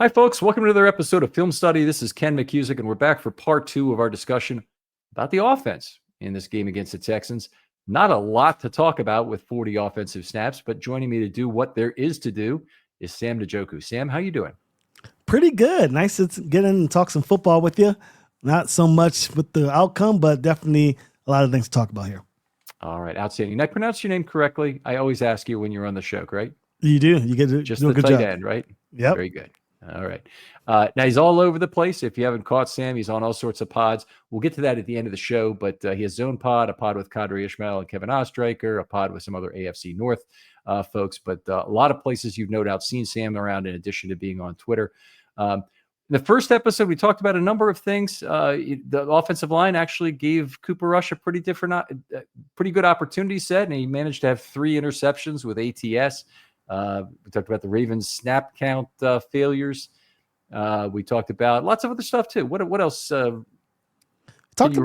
Hi, folks. Welcome to another episode of Film Study. This is Ken McKusick, and we're back for part two of our discussion about the offense in this game against the Texans. Not a lot to talk about with 40 offensive snaps, but joining me to do what there is to do is Sam Njoku. Sam, how you doing? Pretty good. Nice to get in and talk some football with you. Not so much with the outcome, but definitely a lot of things to talk about here. All right, outstanding. Did I pronounce your name correctly? I always ask you when you're on the show, right? You do. You get to Just do a the good tight job. end, right? Yep. Very good. All right. Now, he's all over the place. If you haven't caught Sam, he's on all sorts of pods. We'll get to that at the end of the show, but he has his own pod, a pod with Kadri Ishmael and Kevin Ostreicher, a pod with some other AFC North folks, but a lot of places you've no doubt seen Sam around in addition to being on Twitter. The first episode, we talked about a number of things. The offensive line actually gave Cooper Rush a pretty good opportunity set, and he managed to have 3 interceptions with ATS. We talked about the Ravens snap count failures. We talked about lots of other stuff too. What else? We talked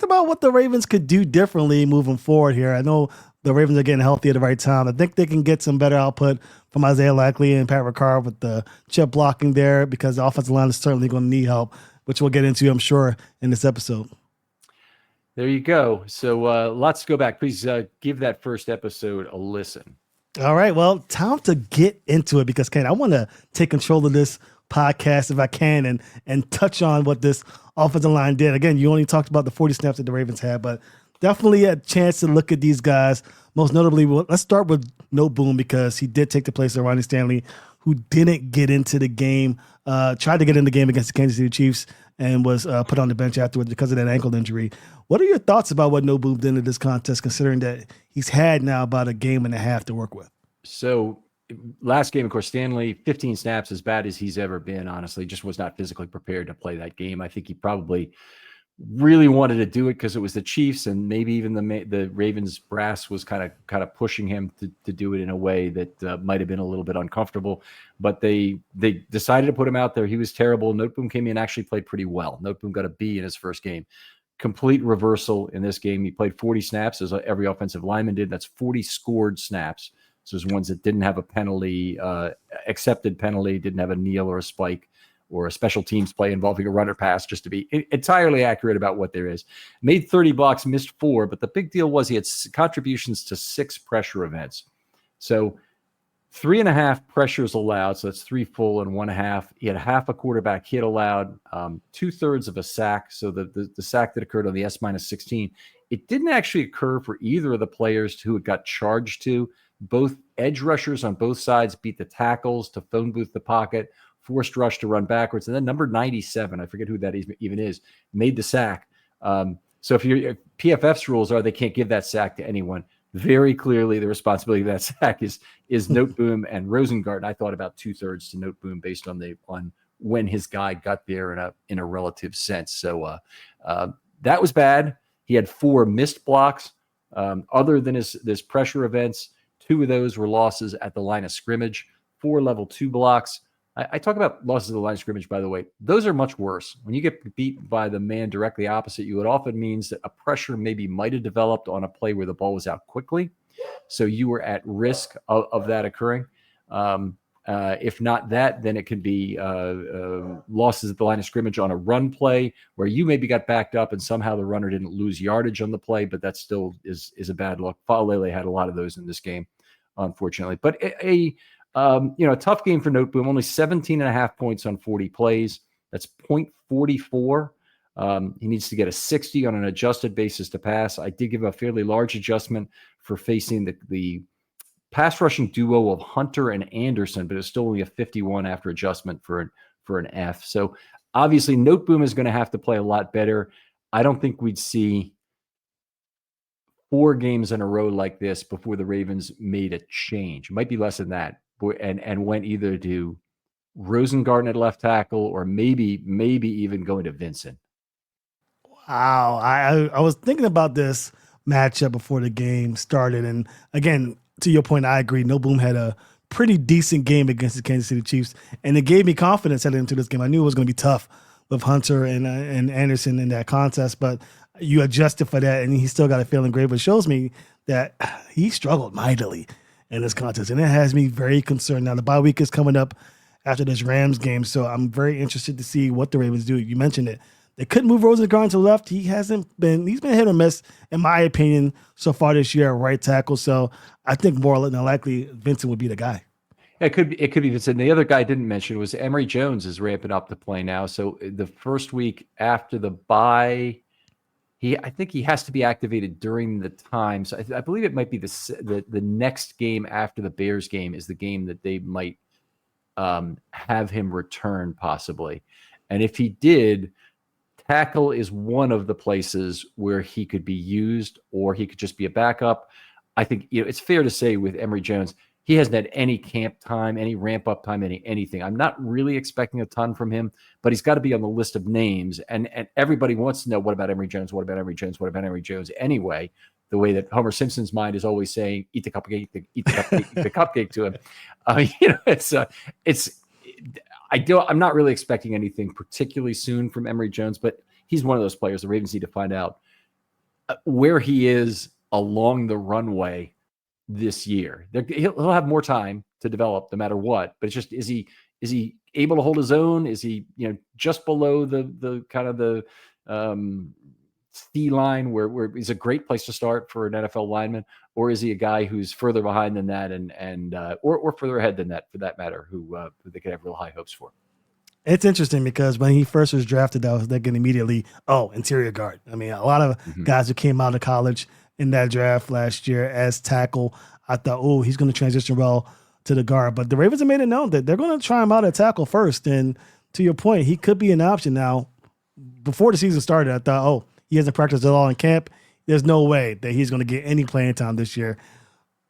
about what the Ravens could do differently moving forward here. I know the Ravens are getting healthy at the right time. I think they can get some better output from Isaiah Likely and Pat Ricard with the chip blocking there, because the offensive line is certainly going to need help, which we'll get into, I'm sure, in this episode. There you go. So lots to go back. Please give that first episode a listen. All right. Well, time to get into it, because, Ken, I want to take control of this podcast if I can and touch on what this offensive line did. Again, you only talked about the 40 snaps that the Ravens had, but definitely a chance to look at these guys. Most notably, let's start with Noteboom, because he did take the place of Ronnie Stanley, who didn't get into the game, tried to get in the game against the Kansas City Chiefs and was put on the bench afterwards because of that ankle injury. What are your thoughts about what Noteboom did in this contest, considering that he's had now about a game and a half to work with? So last game, of course, Stanley, 15 snaps, as bad as he's ever been, honestly, just was not physically prepared to play that game. I think he probably really wanted to do it because it was the Chiefs, and maybe even the Ravens brass was kind of pushing him to do it in a way that might have been a little bit uncomfortable. But they decided to put him out there. He was terrible. Noteboom came in and actually played pretty well. Noteboom got a B in his first game. Complete reversal in this game. He played 40 snaps, as every offensive lineman did. That's 40 scored snaps. So there's ones that didn't have a penalty, accepted penalty, didn't have a kneel or a spike or a special teams play involving a runner pass, just to be entirely accurate about what there is. Made 30 blocks, missed 4, but the big deal was he had contributions to 6 pressure events. So 3.5 pressures allowed, so that's 3 full and 1.5. He had half a quarterback hit allowed, 2/3 of a sack, so the sack that occurred on the S-16. It didn't actually occur for either of the players who it got charged to. Both edge rushers on both sides beat the tackles to phone booth the pocket, forced Rush to run backwards. And then number 97, I forget who that even is, made the sack. So if PFF's rules are they can't give that sack to anyone, very clearly the responsibility of that sack is Noteboom and Rosengarten. I thought about 2/3 to Noteboom based on when his guy got there in a relative sense. So that was bad. He had 4 missed blocks. Other than his pressure events, 2 of those were losses at the line of scrimmage, 4 level 2 blocks. I talk about losses at the line of scrimmage, by the way. Those are much worse. When you get beat by the man directly opposite you, it often means that a pressure maybe might have developed on a play where the ball was out quickly. So you were at risk of that occurring. If not that, then it could be losses at the line of scrimmage on a run play where you maybe got backed up and somehow the runner didn't lose yardage on the play, but that still is a bad look. Faalele had a lot of those in this game, unfortunately. But a tough game for Noteboom. Only 17.5 points on 40 plays. That's 0.44. He needs to get a 60 on an adjusted basis to pass. I did give a fairly large adjustment for facing the pass rushing duo of Hunter and Anderson, but it's still only a 51 after adjustment for an F. So obviously Noteboom is going to have to play a lot better. I don't think we'd see 4 games in a row like this before the Ravens made a change. It might be less than that, and went either to Rosengarten at left tackle or maybe even going to Vincent. Wow. I was thinking about this matchup before the game started. And again, to your point, I agree. Noteboom had a pretty decent game against the Kansas City Chiefs, and it gave me confidence heading into this game. I knew it was going to be tough with Hunter and Anderson in that contest, but you adjusted for that, and he still got a failing grade. But it shows me that he struggled mightily in this contest, and it has me very concerned. Now, the bye week is coming up after this Rams game. So I'm very interested to see what the Ravens do. You mentioned it. They couldn't move Rosengarten to the left. He's been hit or miss, in my opinion, so far this year at right tackle. So I think more than likely Vincent would be the guy. It could be Vincent. The other guy I didn't mention was Emory Jones is ramping up to play now. So the first week after the bye, I think he has to be activated during the time. So I believe it might be the next game after the Bears game is the game that they might have him return possibly. And if he did, tackle is one of the places where he could be used, or he could just be a backup. I think it's fair to say with Emory Jones, he hasn't had any camp time, any ramp up time, anything. I'm not really expecting a ton from him, but he's got to be on the list of names. And everybody wants to know, what about Emory Jones? What about Emory Jones? What about Emory Jones? Anyway, the way that Homer Simpson's mind is always saying, eat the cupcake, eat the cupcake, eat the cupcake to him. I'm not really expecting anything particularly soon from Emory Jones, but he's one of those players the Ravens need to find out where he is along the runway this year. He'll have more time to develop no matter what, but it's just, is he able to hold his own? Is he, just below the kind of the C line where he's a great place to start for an NFL lineman, or is he a guy who's further behind than that or further ahead than that, for that matter, who they could have real high hopes for? It's interesting because when he first was drafted, I was thinking immediately, interior guard. I mean, a lot of guys who came out of college in that draft last year as tackle, I thought, he's going to transition well to the guard. But the Ravens have made it known that they're going to try him out at tackle first. And to your point, he could be an option. Now, before the season started, I thought, he hasn't practiced at all in camp. There's no way that he's going to get any playing time this year.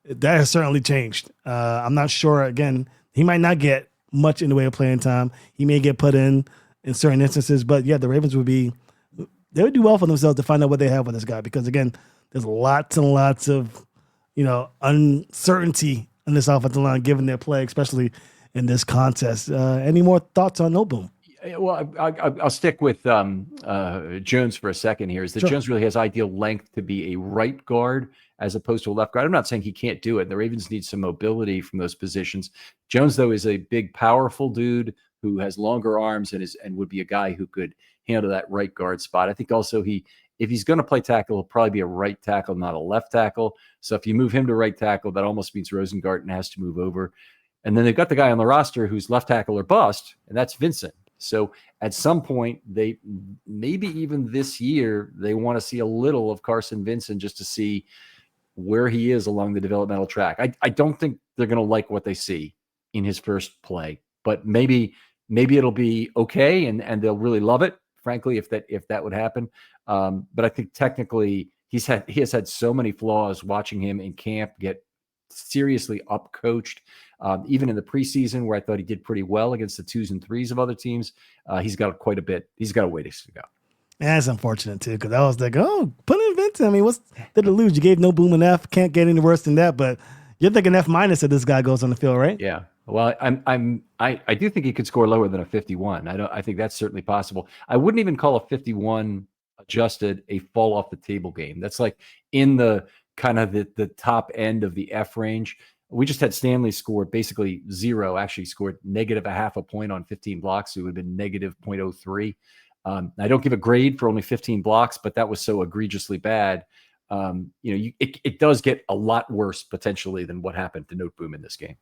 That has certainly changed. I'm not sure. Again, he might not get much in the way of playing time. He may get put in certain instances. But, yeah, the Ravens would do well for themselves to find out what they have with this guy because, again, there's lots and lots of, uncertainty in this offensive line given their play, especially in this contest. Any more thoughts on Njoku? Well, I'll stick with Jones for a second here. Is that Jones really has ideal length to be a right guard as opposed to a left guard? I'm not saying he can't do it. The Ravens need some mobility from those positions. Jones, though, is a big, powerful dude who has longer arms and would be a guy who could handle that right guard spot. I think also if he's going to play tackle, he'll probably be a right tackle, not a left tackle. So if you move him to right tackle, that almost means Rosengarten has to move over. And then they've got the guy on the roster who's left tackle or bust, and that's Vincent. So at some point, they maybe even this year, they want to see a little of Carson Vincent just to see where he is along the developmental track. I don't think they're going to like what they see in his first play, but maybe it'll be okay and they'll really love it, frankly, if that would happen. But I think technically he has had so many flaws watching him in camp get seriously up coached. Even in the preseason where I thought he did pretty well against the 2s and 3s of other teams, he's got quite a bit. He's got a ways to go. That's unfortunate too, because I was like, put in Vincent. I mean, what's there to lose? You gave no boom an F. Can't get any worse than that. But you're thinking F- if this guy goes on the field, right? Yeah. Well, I do think he could score lower than a 51. I think that's certainly possible. I wouldn't even call a 51 adjusted a fall off the table game. That's like in the kind of the top end of the F range. We just had Stanley score basically 0, actually scored negative -0.5 point on 15 blocks. So it would have been negative -0.03. I don't give a grade for only 15 blocks, but that was so egregiously bad. It does get a lot worse potentially than what happened to Noteboom in this game.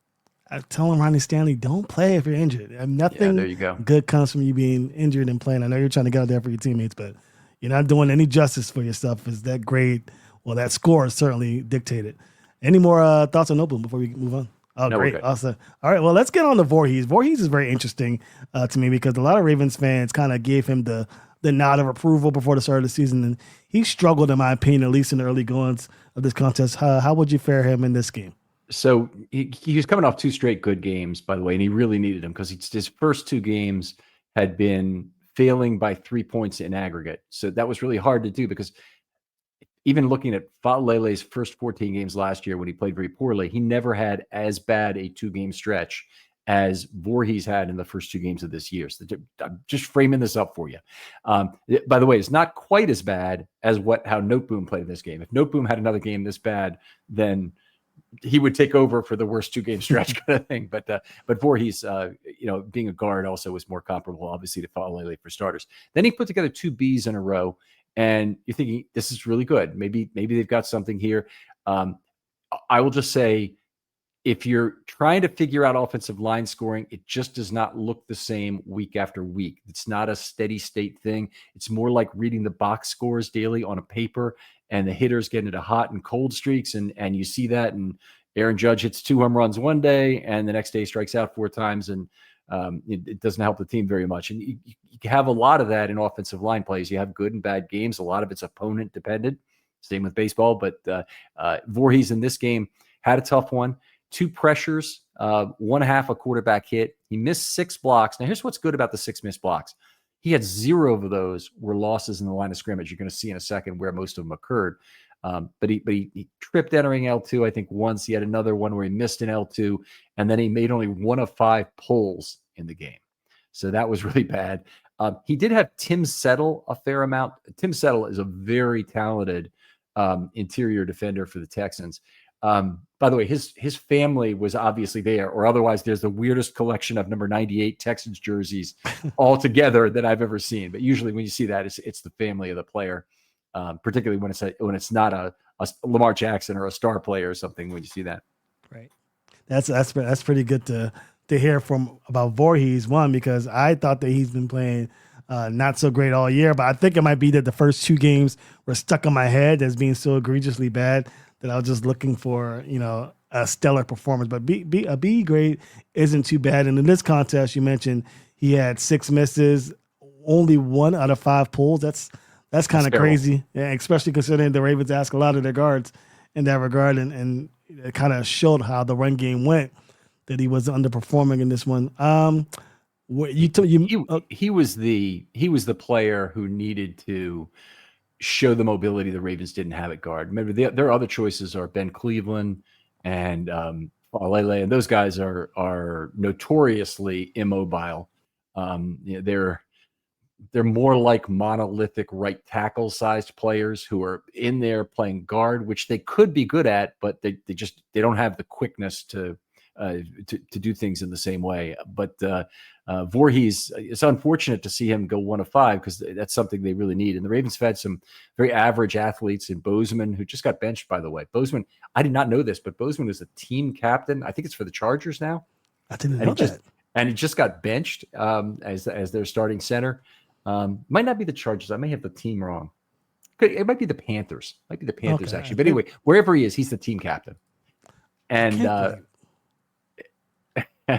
I tell him, Ronnie Stanley, don't play if you're injured. Nothing there you go. Good comes from you being injured and playing. I know you're trying to get out there for your teammates, but you're not doing any justice for yourself. Is that grade? Well, that score is certainly dictated. Any more thoughts on Noteboom before we move on? Oh, no, great. Awesome. All right. Well, let's get on to Voorhees. Voorhees is very interesting to me because a lot of Ravens fans kind of gave him the nod of approval before the start of the season. And he struggled, in my opinion, at least in the early goings of this contest. How would you fare him in this game? So he was coming off 2 straight good games, by the way, and he really needed them because his first 2 games had been failing by 3 points in aggregate. So that was really hard to do because even looking at Lele's first 14 games last year when he played very poorly, he never had as bad a 2-game stretch as Voorhees had in the first 2 games of this year. So I'm just framing this up for you. By the way, it's not quite as bad as how Noteboom played in this game. If Noteboom had another game this bad, then he would take over for the worst 2-game stretch kind of thing. But Voorhees, being a guard also was more comparable, obviously, to Falele for starters. Then he put together 2 Bs in a row, and you're thinking this is really good. Maybe they've got something here. I will just say, if you're trying to figure out offensive line scoring, it just does not look the same week after week. It's not a steady state thing. It's more like reading the box scores daily on a paper, and the hitters get into hot and cold streaks, and you see that. And Aaron Judge hits 2 home runs one day, and the next day strikes out 4 times, and it doesn't help the team very much. And you have a lot of that in offensive line plays. You have good and bad games. A lot of it's opponent dependent. Same with baseball, but Voorhees in this game had a tough one. 2 pressures, 1.5 a quarterback hit. He missed 6 blocks. Now, here's what's good about the 6 missed blocks. He had 0 of those were losses in the line of scrimmage. You're going to see in a second where most of them occurred. But he tripped entering L2, I think, once. He had another one where he missed an L2, and then he made only 1 of 5 pulls in the game. So that was really bad. He did have Tim Settle a fair amount. Tim Settle is a very talented interior defender for the Texans. By the way, his family was obviously there, or otherwise there's the weirdest collection of number 98 Texans jerseys all together that I've ever seen. But usually when you see that, it's the family of the player, particularly when it's not a Lamar Jackson or a star player or something. When you see that, right? That's pretty good to hear from about Voorhees. One, because I thought that he's been playing not so great all year, but I think it might be that the first 2 games were stuck in my head as being so egregiously bad that I was just looking for, a stellar performance. But a B grade isn't too bad. And in this contest, you mentioned he had 6 misses, only 1 out of 5 pulls. That's kind of crazy, yeah, especially considering the Ravens ask a lot of their guards in that regard, and it kind of showed how the run game went, that he was underperforming in this one. He was the player who needed to show the mobility the Ravens didn't have at guard. Remember, their other choices are Ben Cleveland and Falele, and those guys are notoriously immobile. They're more like monolithic right tackle sized players who are in there playing guard, which they could be good at, but they don't have the quickness to do things in the same way. But Voorhees, it's unfortunate to see him go 1 of 5 because that's something they really need. And the Ravens have had some very average athletes in Bozeman, who just got benched, by the way. Bozeman, I did not know this, but Bozeman is a team captain. I think it's for the Chargers now. I didn't know that. And he just got benched as their starting center. Might not be the Chargers. I may have the team wrong. It might be the Panthers. Okay, actually. But anyway, wherever he is, he's the team captain. And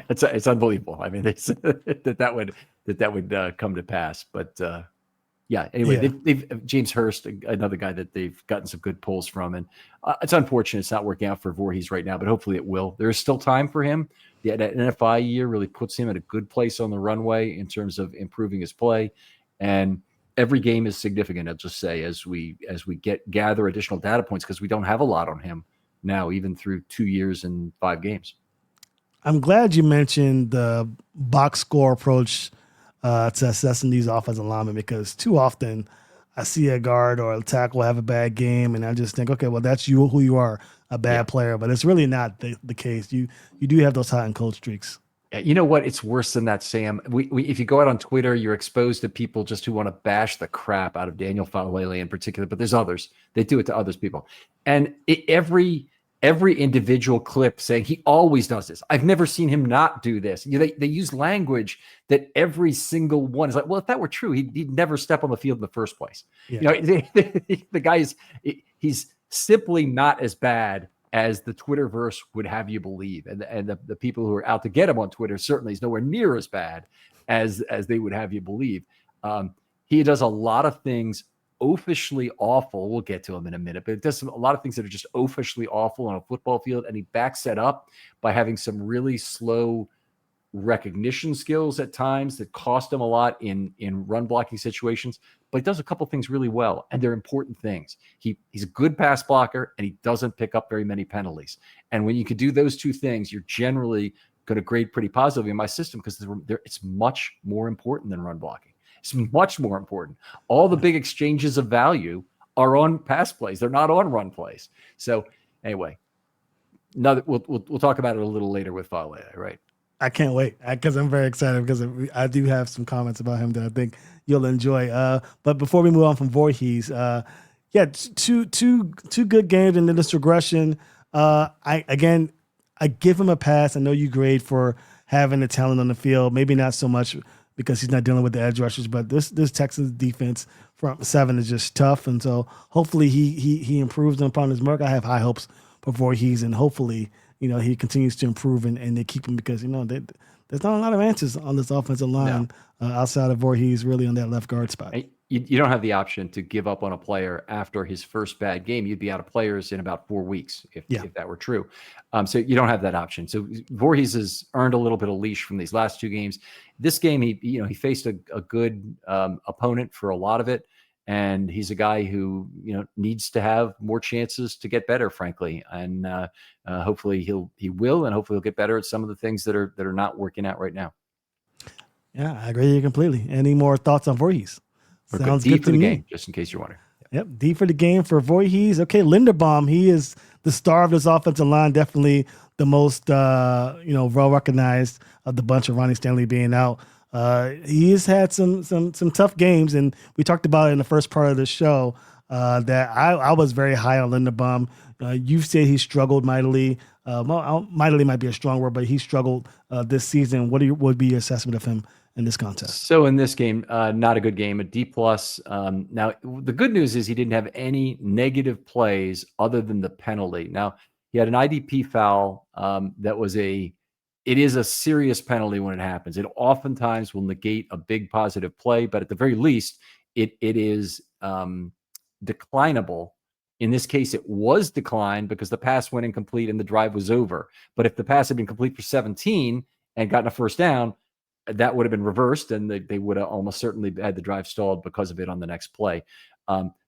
it's unbelievable. I mean, that would come to pass. But anyway, they've James Hurst, another guy that they've gotten some good pulls from, and it's unfortunate it's not working out for Voorhees right now, but hopefully it will. There is still time for him. That NFI year really puts him at a good place on the runway in terms of improving his play, and every game is significant. I'll just say as we gather additional data points, because we don't have a lot on him now, even through 2 years and 5 games. I'm glad you mentioned the box score approach to assessing these offensive linemen, because too often I see a guard or a tackle have a bad game, and I just think, okay, well, that's who you are, a bad player. But it's really not the case. You do have those hot and cold streaks. Yeah, you know what? It's worse than that, Sam. We if you go out on Twitter, you're exposed to people just who want to bash the crap out of Daniel Falele in particular, but there's others. They do it to other people. And every individual clip saying he always does this. I've never seen him not do this. They use language that every single one is like, well, if that were true, he'd never step on the field in the first place. Yeah. The guy he's simply not as bad as the Twitterverse would have you believe. And the people who are out to get him on Twitter certainly is nowhere near as bad as they would have you believe. He does a lot of things oafishly awful. We'll get to him in a minute, but it does a lot of things that are just oafishly awful on a football field. And he backs that up by having some really slow recognition skills at times that cost him a lot in run blocking situations, but he does a couple things really well. And they're important things. He's a good pass blocker, and he doesn't pick up very many penalties. And when you can do those 2 things, you're generally going to grade pretty positively in my system, because it's much more important than run blocking. It's much more important. All the big exchanges of value are on pass plays. They're not on run plays. So anyway, we'll talk about it a little later with Fale, right? I can't wait because I'm very excited because I do have some comments about him that I think you'll enjoy. But before we move on from Voorhees, yeah, two good games and then this regression. I give him a pass. I know you grade for having the talent on the field. Maybe not so much because he's not dealing with the edge rushers, but this Texans defense front seven is just tough, and so hopefully he improves upon his mark. I have high hopes for Voorhees, and hopefully he continues to improve and they keep him because there's not a lot of answers on this offensive line outside of Voorhees really on that left guard spot. You don't have the option to give up on a player after his first bad game. You'd be out of players in about 4 weeks if that were true. So you don't have that option. So Voorhees has earned a little bit of leash from these last 2 games. This game, he faced a good opponent for a lot of it. And he's a guy who, needs to have more chances to get better, frankly. And hopefully he will, and hopefully he'll get better at some of the things that are not working out right now. Yeah, I agree with you completely. Any more thoughts on Voorhees? Sounds good for the game, just in case you're wondering. Yep, D for the game for Voorhees. Okay, Linderbaum, he is the star of this offensive line, definitely the most well recognized of the bunch of Ronnie Stanley being out. He has had some tough games, and we talked about it in the first part of the show that I was very high on Linderbaum. You've said he struggled mightily. Mightily might be a strong word, but he struggled this season. What would be your assessment of him in this contest? So in this game, not a good game, a D+. Now, the good news is he didn't have any negative plays other than the penalty. Now, he had an IDP foul it is a serious penalty when it happens. It oftentimes will negate a big positive play, but at the very least, it is declinable. In this case, it was declined because the pass went incomplete and the drive was over. But if the pass had been complete for 17 and gotten a first down, that would have been reversed, and they would have almost certainly had the drive stalled because of it on the next play.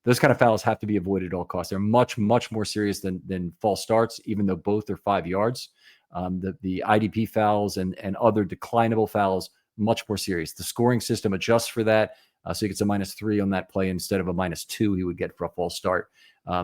Those kind of fouls have to be avoided at all costs. They're much, much more serious than false starts, even though both are 5 yards. The IDP fouls and other declinable fouls, much more serious. The scoring system adjusts for that. So he gets a -3 on that play instead of a -2 he would get for a false start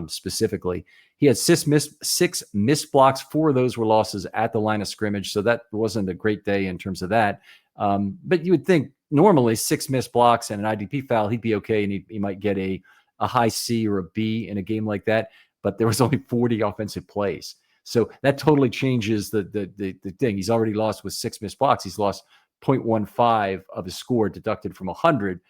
specifically. He had 6 missed blocks. 4 of those were losses at the line of scrimmage. So that wasn't a great day in terms of that. But you would think normally 6 missed blocks and an IDP foul, he'd be okay. And he might get a high C or a B in a game like that. But there was only 40 offensive plays. So that totally changes the thing. He's already lost with 6 missed blocks. He's lost 0.15 of his score deducted from 100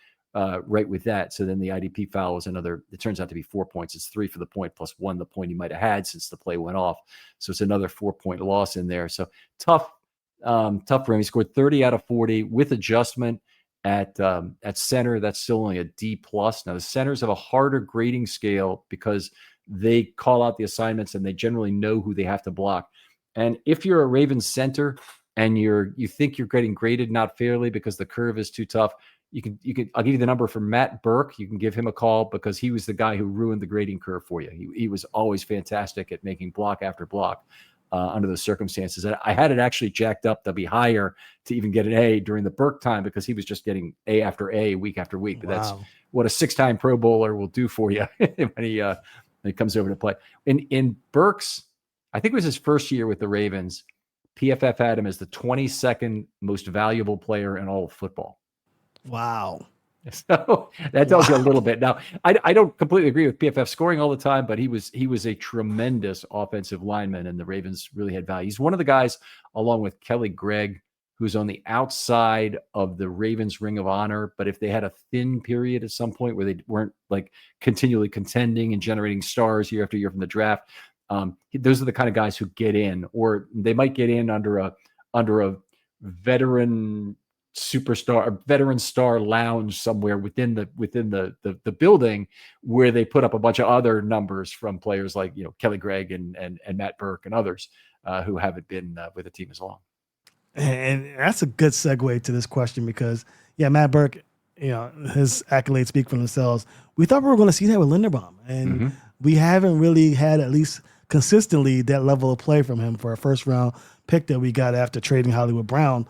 right with that. So then the IDP foul is it turns out to be 4 points. It's 3 for the point plus 1, the point he might have had since the play went off. So it's another 4-point loss in there. So tough for him. He scored 30 out of 40 with adjustment at center. That's still only a D+. Now the centers have a harder grading scale because they call out the assignments and they generally know who they have to block. And if you're a Ravens center and you think you're getting graded not fairly because the curve is too tough, I'll give you the number for Matt Burke. You can give him a call because he was the guy who ruined the grading curve for you. He was always fantastic at making block after block under those circumstances. And I had it actually jacked up to be higher to even get an A during the Burke time because he was just getting A after A week after week. But That's what a 6-time Pro Bowler will do for you when he comes over to play. In Burke's, I think it was his first year with the Ravens, PFF had him as the 22nd most valuable player in all of football. Wow. So that tells you a little bit. Now, I don't completely agree with PFF scoring all the time, but he was a tremendous offensive lineman, and the Ravens really had value. He's one of the guys, along with Kelly Gregg, who's on the outside of the Ravens Ring of Honor. But if they had a thin period at some point where they weren't like continually contending and generating stars year after year from the draft, those are the kind of guys who get in, or they might get in under a veteran superstar, a veteran star lounge somewhere within the building where they put up a bunch of other numbers from players like Kelly Gregg and Matt Burke and others who haven't been with the team as long. And that's a good segue to this question because, Matt Burke, his accolades speak for themselves. We thought we were going to see that with Linderbaum, and we haven't really had, at least consistently, that level of play from him for a first-round pick that we got after trading Hollywood Brown.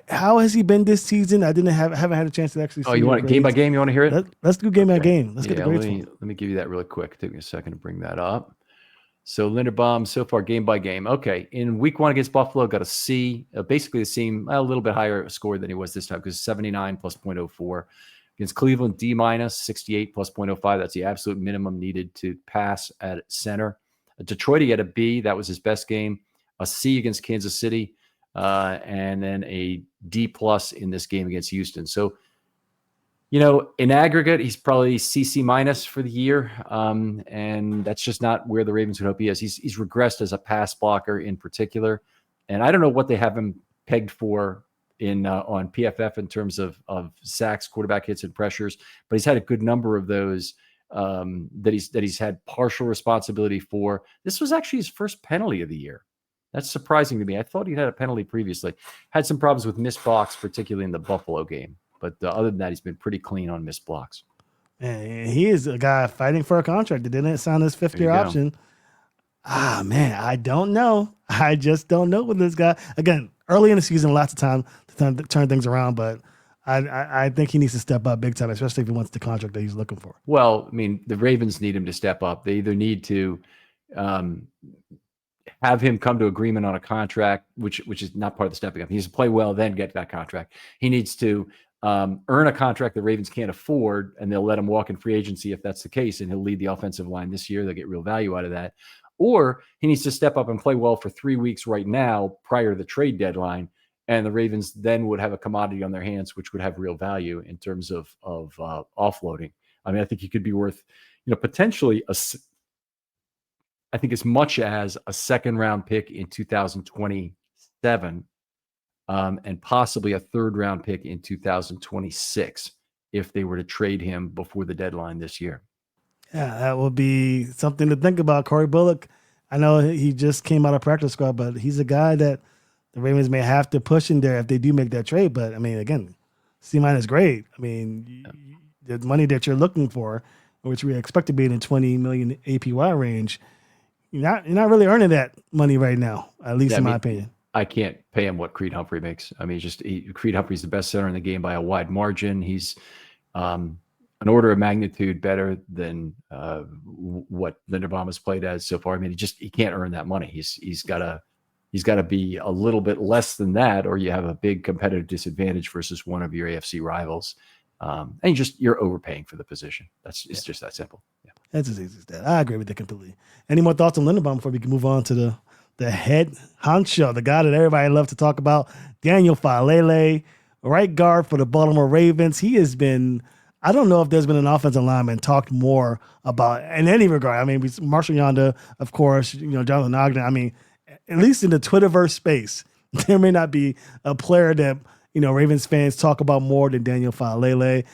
How has he been this season? I haven't had a chance to actually see. Oh, you want it game by game? You want to hear it? Let's do game by game. Let's get the grades. Let me give you that really quick. Take me a second to bring that up. So Linderbaum so far game by game. Okay, in week 1 against Buffalo, got a C, basically the same, a little bit higher score than he was this time because 79 plus 0.04. Against Cleveland, D minus 68 plus 0.05. That's the absolute minimum needed to pass at center. Detroit, he had a B. That was his best game. A C against Kansas City, and then a D plus in this game against Houston. So, in aggregate, he's probably CC minus for the year, and that's just not where the Ravens would hope he is. He's regressed as a pass blocker in particular, and I don't know what they have him pegged for on PFF in terms of sacks, quarterback hits, and pressures, but he's had a good number of those that he's had partial responsibility for. This was actually his first penalty of the year. That's surprising to me. I thought he'd had a penalty previously. Had some problems with missed blocks, particularly in the Buffalo game. But other than that, he's been pretty clean on missed blocks. And he is a guy fighting for a contract that didn't sign his 5th-year option. Man, I don't know. I just don't know with this guy. Again, early in the season, lots of time to turn things around, but I think he needs to step up big time, especially if he wants the contract that he's looking for. Well, I mean, the Ravens need him to step up. They either need to have him come to agreement on a contract, which is not part of the stepping up. He needs to play well, then get that contract. He needs to earn a contract the Ravens can't afford, and they'll let him walk in free agency if that's the case, and he'll lead the offensive line this year. They'll get real value out of that. Or he needs to step up and play well for 3 weeks right now prior to the trade deadline, and the Ravens then would have a commodity on their hands, which would have real value in terms of offloading. I mean, I think he could be worth, potentially I think as much as a 2nd-round pick in 2027. And possibly a 3rd-round pick in 2026 if they were to trade him before the deadline this year. Yeah, that will be something to think about. Corey Bullock, I know he just came out of practice squad, but he's a guy that the Ravens may have to push in there if they do make that trade. But, I mean, again, C-minus great. I mean, the money that you're looking for, which we expect to be in the $20 million APY range, you're not really earning that money right now, at least in my opinion. I can't pay him what Creed Humphrey makes. I mean, Creed Humphrey's the best center in the game by a wide margin. He's an order of magnitude better than what Linderbaum has played as so far. I mean, he can't earn that money. He's got to be a little bit less than that, or you have a big competitive disadvantage versus one of your AFC rivals. And you're overpaying for the position. It's just that simple. Yeah. That's as easy as that. I agree with that completely. Any more thoughts on Linderbaum before we can move on to the head honcho, the guy that everybody loves to talk about, Daniel Faalele, right guard for the Baltimore Ravens. He has been, I don't know if there's been an offensive lineman talked more about in any regard. I mean, Marshall Yonda, of course, Jonathan Ogden. I mean, at least in the Twitterverse space, there may not be a player that, Ravens fans talk about more than Daniel Faalele.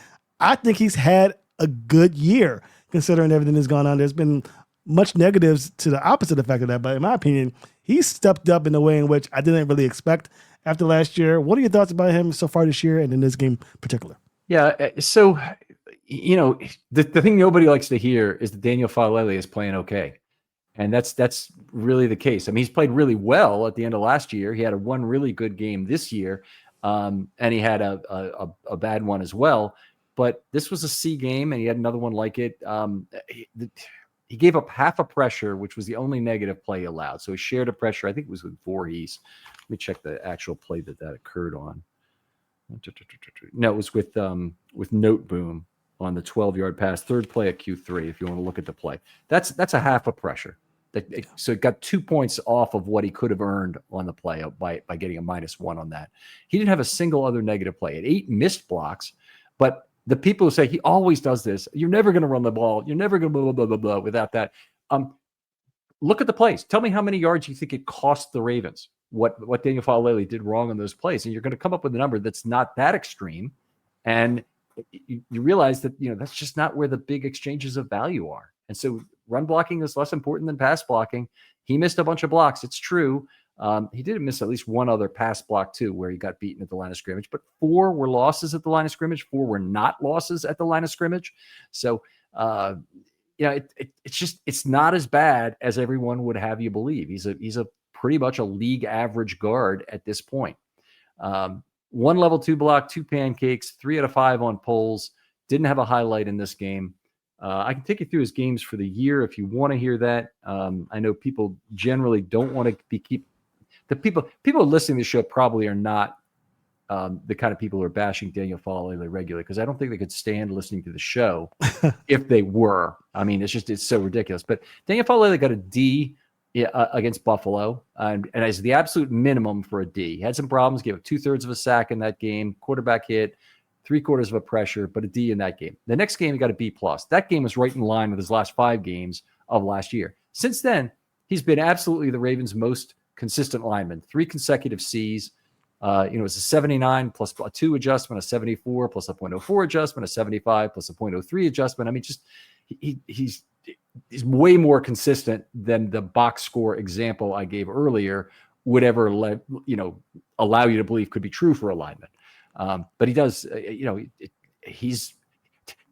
I think he's had a good year considering everything that's gone on. There's been much negatives to the opposite effect of that, but in my opinion, he's stepped up in a way in which I didn't really expect after last year. What are your thoughts about him so far this year and in this game in particular? Yeah, so, the thing nobody likes to hear is that Daniel Faalele is playing okay. And that's really the case. I mean, he's played really well at the end of last year. He had one really good game this year, and he had a bad one as well. But this was a C game, and he had another one like it. He gave up half a pressure, which was the only negative play allowed. So he shared a pressure. I think it was with Voorhees. Let me check the actual play that occurred on. No, it was with Note Boom on the 12-yard pass, 3rd play at Q3. If you want to look at the play, that's a half a pressure. So it got 2 points off of what he could have earned on the play by getting a -1 on that. He didn't have a single other negative play. At 8 missed blocks, but the people who say he always does this, you're never going to run the ball, you're never going to blah, blah, blah, blah, without that. Look at the plays. Tell me how many yards you think it cost the Ravens, what Daniel Faalele did wrong on those plays. And you're going to come up with a number that's not that extreme. And you realize that, that's just not where the big exchanges of value are. And so run blocking is less important than pass blocking. He missed a bunch of blocks. It's true. He did miss at least one other pass block too, where he got beaten at the line of scrimmage, but 4 were losses at the line of scrimmage. 4 were not losses at the line of scrimmage. So, it's not as bad as everyone would have you believe. He's a pretty much a league average guard at this point. 1 level 2 block, 2 pancakes, 3 out of 5 on poles. Didn't have a highlight in this game. I can take you through his games for the year if you want to hear that. I know people generally don't want to keep the people listening to the show probably are not the kind of people who are bashing Daniel Falele regularly, because I don't think they could stand listening to the show if they were. I mean, it's so ridiculous. But Daniel Falele got a D against Buffalo, and as the absolute minimum for a D. He had some problems, gave up 2/3 of a sack in that game, quarterback hit, 3/4 of a pressure, but a D in that game. The next game, he got a B+. That game was right in line with his last 5 games of last year. Since then, he's been absolutely the Ravens' most consistent lineman. 3 consecutive Cs. It's a 79 plus a 2 adjustment, a 74 plus a 0.04 adjustment, a 75 plus a 0.03 adjustment. I mean, just he's way more consistent than the box score example I gave earlier would ever allow you to believe could be true for a lineman. But he does,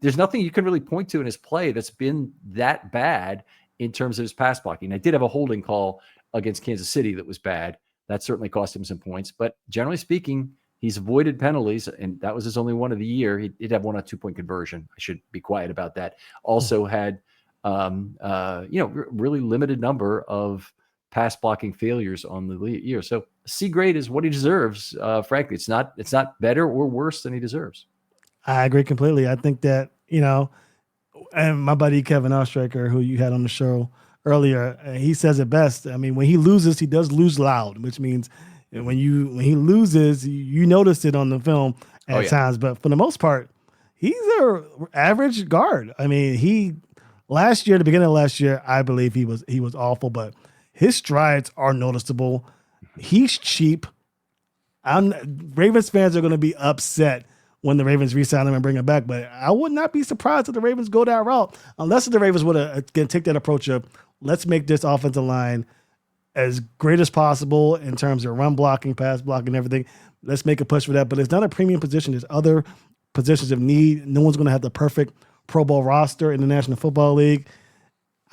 there's nothing you can really point to in his play that's been that bad in terms of his pass blocking. I did have a holding call against Kansas City that was bad. That certainly cost him some points, but generally speaking, he's avoided penalties, and that was his only one of the year. He did have 1 on 2-point conversion. I should be quiet about that. Also had, really limited number of pass blocking failures on the year. So C grade is what he deserves. Frankly, it's not better or worse than he deserves. I agree completely. I think that, and my buddy Kevin Ostraker, who you had on the show earlier, he says it best. I mean, when he loses, he does lose loud, which means when he loses, you notice it on the film at times. But for the most part, he's an average guard. I mean, the beginning of last year, I believe he was awful, but his strides are noticeable. He's cheap. Ravens fans are going to be upset when the Ravens re-sign him and bring him back, but I would not be surprised if the Ravens go that route, unless the Ravens would take that approach of, let's make this offensive line as great as possible in terms of run blocking, pass blocking, everything. Let's make a push for that. But it's not a premium position. There's other positions of need. No one's going to have the perfect Pro Bowl roster in the National Football League.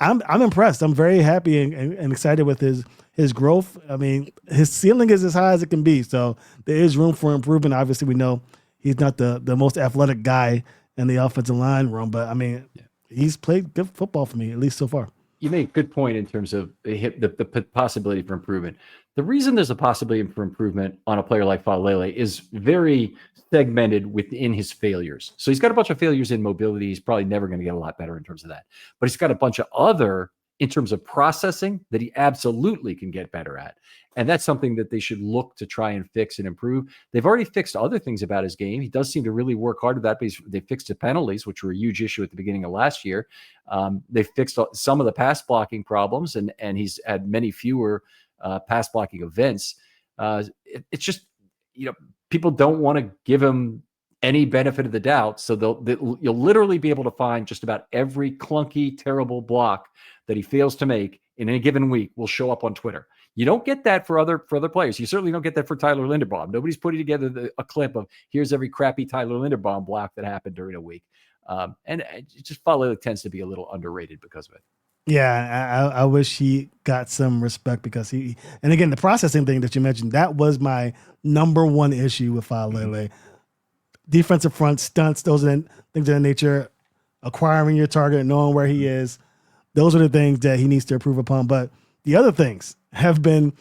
I'm impressed. I'm very happy and excited with his growth. I mean, his ceiling is as high as it can be. So there is room for improvement. Obviously, we know he's not the most athletic guy in the offensive line room, but I mean, he's played good football for me, at least so far. You make a good point in terms of the possibility for improvement. The reason there's a possibility for improvement on a player like Falele is very segmented within his failures. So he's got a bunch of failures in mobility. He's probably never going to get a lot better in terms of that. But he's got a bunch of other, in terms of processing, that he absolutely can get better at. And that's something that they should look to try and fix and improve. They've already fixed other things about his game. He does seem to really work hard at that, but they fixed the penalties, which were a huge issue at the beginning of last year. They fixed some of the pass blocking problems, and he's had many fewer pass blocking events. It's just, people don't want to give him any benefit of the doubt. So you'll literally be able to find just about every clunky, terrible block that he fails to make in any given week will show up on Twitter. You don't get that for other players. You certainly don't get that for Tyler Linderbaum. Nobody's putting together a clip of here's every crappy Tyler Linderbaum block that happened during a week. And it just Falele tends to be a little underrated because of it. Yeah, I wish he got some respect because and again, the processing thing that you mentioned, that was my number one issue with Falele. Defensive front stunts, those are things of that nature, acquiring your target, knowing where he is. Those are the things that he needs to improve upon. But the other things have been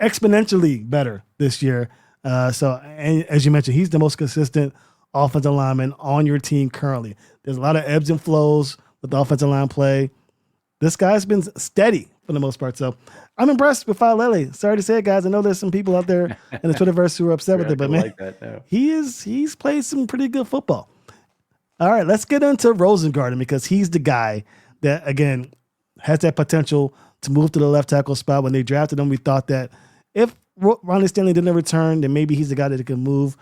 exponentially better this year. And as you mentioned, he's the most consistent offensive lineman on your team currently. There's a lot of ebbs and flows with the offensive line play. This guy's been steady for the most part. So I'm impressed with Falele. Sorry to say it, guys. I know there's some people out there in the Twitterverse who are upset with it, but man, he's played some pretty good football. All right, let's get into Rosengarten because he's the guy that, again, has that potential to move to the left tackle spot. When they drafted him, we thought that if Ronnie Stanley didn't return, then maybe he's the guy that can move.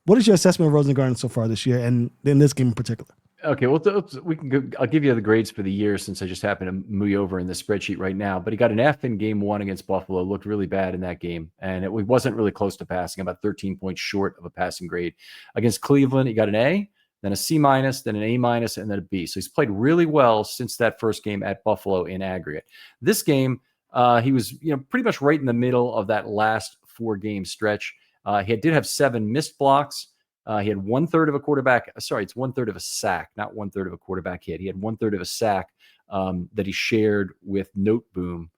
What is your assessment of Rosengarten so far this year, and in this game in particular? Okay, well, we can go. I'll give you the grades for the year since I just happen to move over in the spreadsheet right now. But he got an F in game 1 against Buffalo. Looked really bad in that game, and it wasn't really close to passing. About 13 points short of a passing grade. Against Cleveland, he got an A, then a C-, then an A-, and then a B. So he's played really well since that first game at Buffalo in aggregate. This game, he was pretty much right in the middle of that last 4-game stretch. He did have 7 missed blocks. He had 1/3 of a quarterback. Sorry, it's 1/3 of a sack, not 1/3 of a quarterback hit. He had 1/3 of a sack that he shared with Noteboom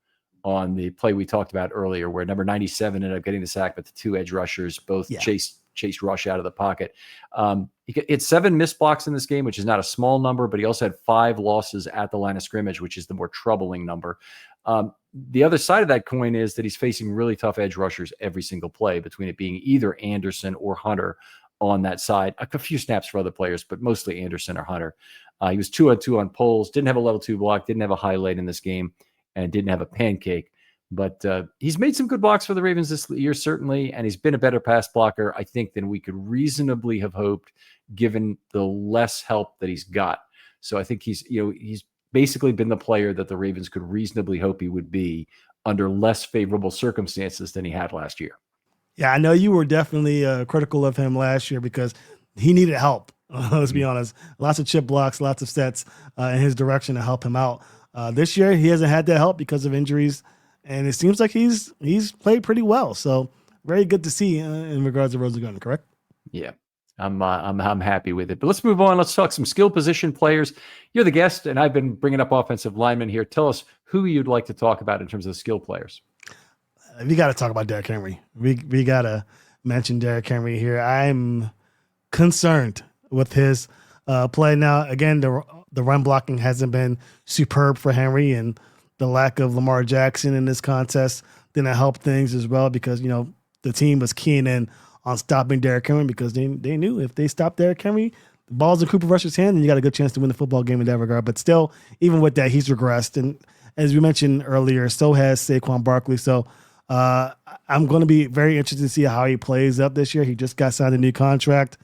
on the play we talked about earlier, where number 97 ended up getting the sack, but the two edge rushers both chased Rush out of the pocket. He had 7 missed blocks in this game, which is not a small number, but he also had 5 losses at the line of scrimmage, which is the more troubling number. The other side of that coin is that he's facing really tough edge rushers every single play, between it being either Anderson or Hunter on that side. A few snaps for other players, but mostly Anderson or Hunter. He was 2-on-2 on pulls, didn't have a level 2 block, didn't have a highlight in this game, and didn't have a pancake. But he's made some good blocks for the Ravens this year, certainly, and he's been a better pass blocker, I think, than we could reasonably have hoped, given the less help that he's got. So I think he's basically been the player that the Ravens could reasonably hope he would be under less favorable circumstances than he had last year. Yeah, I know you were definitely critical of him last year because he needed help. Let's be honest. Lots of chip blocks, lots of sets in his direction to help him out. This year, he hasn't had that help because of injuries, and it seems like he's played pretty well. So very good to see in regards to Rosengarten, correct? Yeah, I'm happy with it. But let's move on. Let's talk some skill position players. You're the guest, and I've been bringing up offensive linemen here. Tell us who you'd like to talk about in terms of the skill players. We got to talk about Derrick Henry. We got to mention Derrick Henry here. I'm concerned with his play. Now, again, the run blocking hasn't been superb for Henry, and the lack of Lamar Jackson in this contest didn't help things as well, because, the team was keying in on stopping Derrick Henry because they knew if they stopped Derrick Henry, the ball's in Cooper Rush's hand, and you got a good chance to win the football game in that regard. But still, even with that, he's regressed. And as we mentioned earlier, so has Saquon Barkley. So I'm going to be very interested to see how he plays up this year. He just got signed a new contract.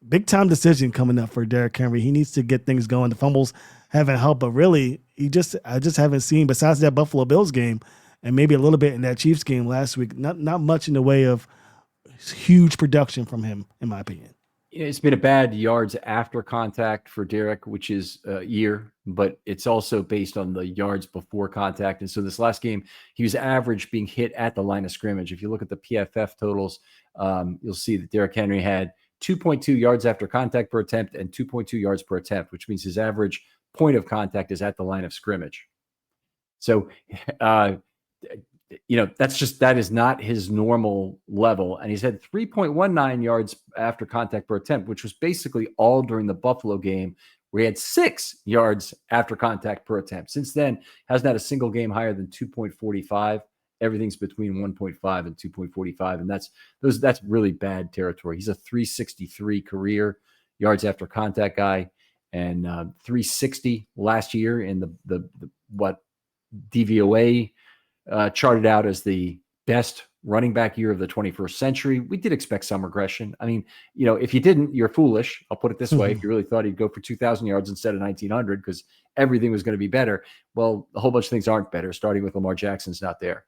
Big time decision coming up for Derrick Henry. He needs to get things going. The fumbles haven't helped, but really, I just haven't seen, besides that Buffalo Bills game and maybe a little bit in that Chiefs game last week, not much in the way of huge production from him, in my opinion. It's been a bad yards after contact for Derrick, which is a year, but it's also based on the yards before contact. And so this last game, he was average being hit at the line of scrimmage. If you look at the PFF totals, you'll see that Derrick Henry had 2.2 yards after contact per attempt and 2.2 yards per attempt, which means his average point of contact is at the line of scrimmage. So, that is not his normal level. And he's had 3.19 yards after contact per attempt, which was basically all during the Buffalo game, where he had 6 yards after contact per attempt. Since then, hasn't had a single game higher than 2.45. Everything's between 1.5 and 2.45. And that's really bad territory. He's a 363 career yards after contact guy, and 360 last year in the DVOA charted out as the best running back year of the 21st century. We did expect some regression. I mean, if you didn't, you're foolish. I'll put it this way. If you really thought he'd go for 2,000 yards instead of 1,900 because everything was going to be better, well, a whole bunch of things aren't better, starting with Lamar Jackson's not there.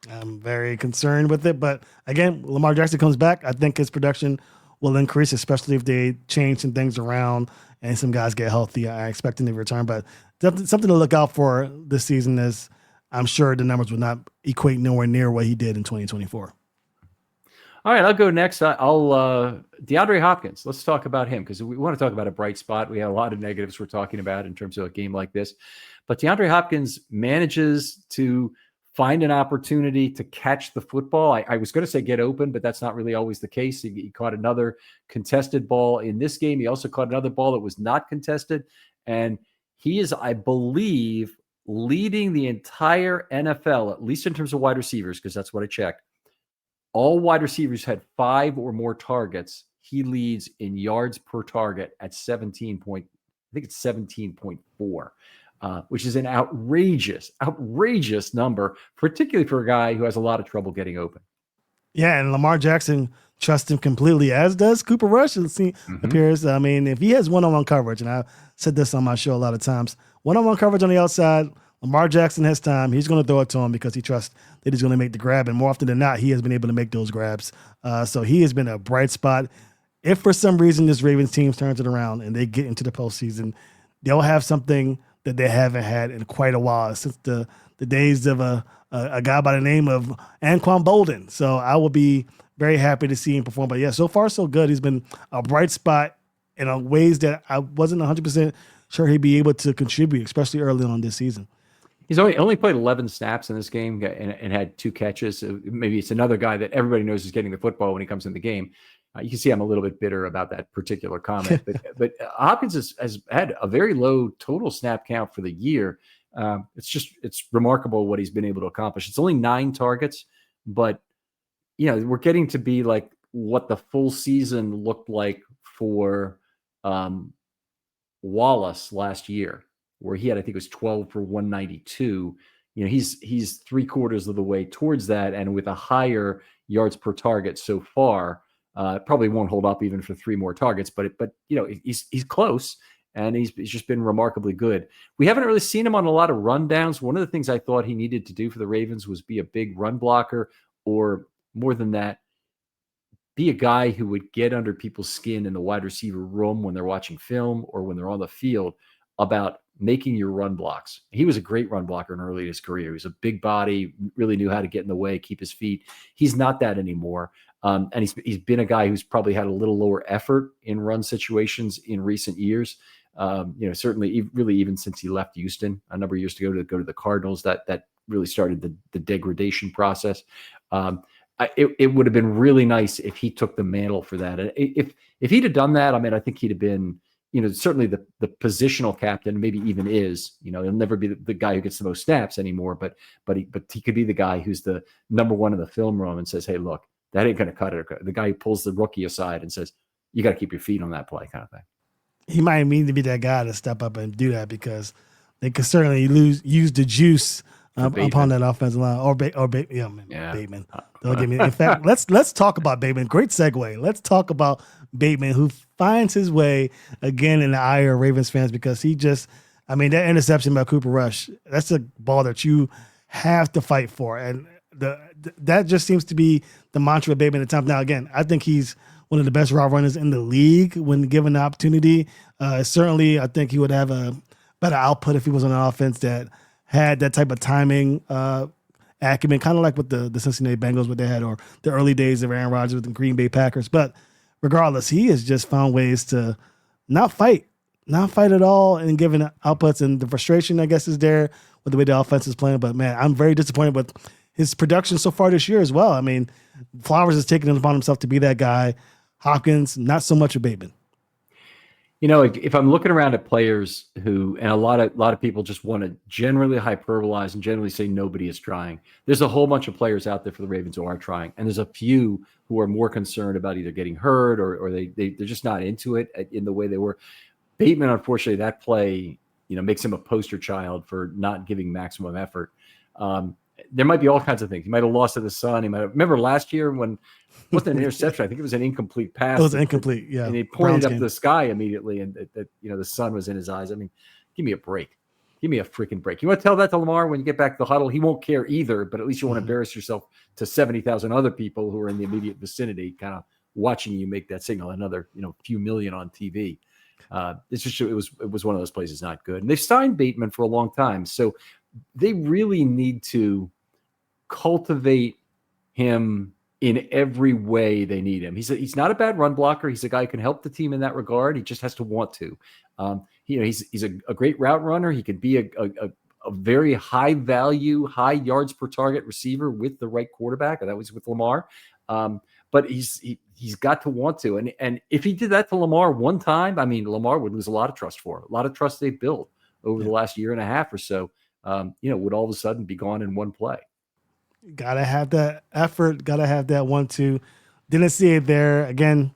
I'm very concerned with it. But again, Lamar Jackson comes back. I think his production will increase, especially if they change some things around and some guys get healthy. I expect him to return, but something to look out for this season, is I'm sure the numbers will not equate nowhere near what he did in 2024. All right, I'll go next. DeAndre Hopkins. Let's talk about him, because we want to talk about a bright spot. We have a lot of negatives we're talking about in terms of a game like this. But DeAndre Hopkins manages to find an opportunity to catch the football. I was going to say get open, but that's not really always the case. He caught another contested ball in this game. He also caught another ball that was not contested. And he is, I believe, leading the entire NFL, at least in terms of wide receivers, because that's what I checked. All wide receivers had 5 or more targets. He leads in yards per target at 17.4. Which is an outrageous number, particularly for a guy who has a lot of trouble getting open. Yeah, and Lamar Jackson trusts him completely, as does Cooper Rush. Appears. I mean, if he has one-on-one coverage, and I've said this on my show a lot of times, one-on-one coverage on the outside, Lamar Jackson has time. He's going to throw it to him because he trusts that he's going to make the grab, and more often than not, he has been able to make those grabs. So he has been a bright spot. If for some reason this Ravens team turns it around and they get into the postseason, they'll have something that they haven't had in quite a while, since the days of a guy by the name of Anquan Bolden. So I will be very happy to see him perform. But yeah, so far so good. He's been a bright spot in ways that I wasn't 100% sure he'd be able to contribute, especially early on this season. He's only played 11 snaps in this game and had 2 catches. So maybe it's another guy that everybody knows is getting the football when he comes in the game. You can see I'm a little bit bitter about that particular comment. but Hopkins has had a very low total snap count for the year. It's remarkable what he's been able to accomplish. It's only 9 targets, but we're getting to be like what the full season looked like for Wallace last year, where he had, I think it was 12 for 192. He's 3/4 of the way towards that, and with a higher yards per target so far. Probably won't hold up even for 3 more targets, but he's close, and he's just been remarkably good. We haven't really seen him on a lot of rundowns. One of the things I thought he needed to do for the Ravens was be a big run blocker, or more than that, be a guy who would get under people's skin in the wide receiver room when they're watching film or when they're on the field about making your run blocks. He was a great run blocker in early in his career. He was a big body, really knew how to get in the way, keep his feet. He's not that anymore. And he's been a guy who's probably had a little lower effort in run situations in recent years. Certainly, really, even since he left Houston a number of years ago to go to the Cardinals, that really started the degradation process. It would have been really nice if he took the mantle for that. And if he'd have done that, I think he'd have been, certainly the positional captain, maybe even is. He'll never be the guy who gets the most snaps anymore, but he could be the guy who's the number one in the film room and says, hey, look, that ain't going to cut it. The guy who pulls the rookie aside and says, you got to keep your feet on that play, kind of thing. He might mean to be that guy to step up and do that, because they could certainly use the juice upon that offensive line or Bateman. Don't get me. In fact, let's talk about Bateman. Great segue. Let's talk about Bateman, who finds his way again in the ire of Ravens fans, because he just, that interception by Cooper Rush, that's a ball that you have to fight for. And that just seems to be the mantra of Bateman at times. Now, again, I think he's one of the best route runners in the league when given the opportunity. Certainly, I think he would have a better output if he was on an offense that had that type of timing acumen, kind of like with the Cincinnati Bengals, what they had, or the early days of Aaron Rodgers with the Green Bay Packers. But regardless, he has just found ways to not fight at all, and giving outputs. And the frustration, I guess, is there with the way the offense is playing. But man, I'm very disappointed with his production so far this year as well. Flowers is taking it upon himself to be that guy. Hopkins, not so much a Bateman. If I'm looking around at players who, and a lot of people just want to generally hyperbolize and generally say nobody is trying. There's a whole bunch of players out there for the Ravens who are trying, and there's a few who are more concerned about either getting hurt or they're just not into it in the way they were. Bateman, unfortunately, that play, makes him a poster child for not giving maximum effort. There might be all kinds of things. He might have lost to the sun. He might have. Remember last year when it wasn't an interception? I think it was an incomplete pass. It was incomplete, yeah. And he pointed up to the sky immediately, and that the sun was in his eyes. Give me a break. Give me a freaking break. You want to tell that to Lamar when you get back to the huddle? He won't care either, but at least you won't embarrass yourself to 70,000 other people who are in the immediate vicinity, kind of watching you make that signal. Another few million on TV. It's just it was one of those places not good. And they've signed Bateman for a long time, so they really need to cultivate him in every way they need him. He's not a bad run blocker. He's a guy who can help the team in that regard. He just has to want to. He's a great route runner. He could be a very high value, high yards per target receiver with the right quarterback. That was with Lamar. But he's got to want to. And if he did that to Lamar one time, Lamar would lose a lot of trust for him. A lot of trust they built over the last year and a half or so. Would all of a sudden be gone in one play. Gotta have that effort. Gotta have that 1-2. Didn't see it there. Again,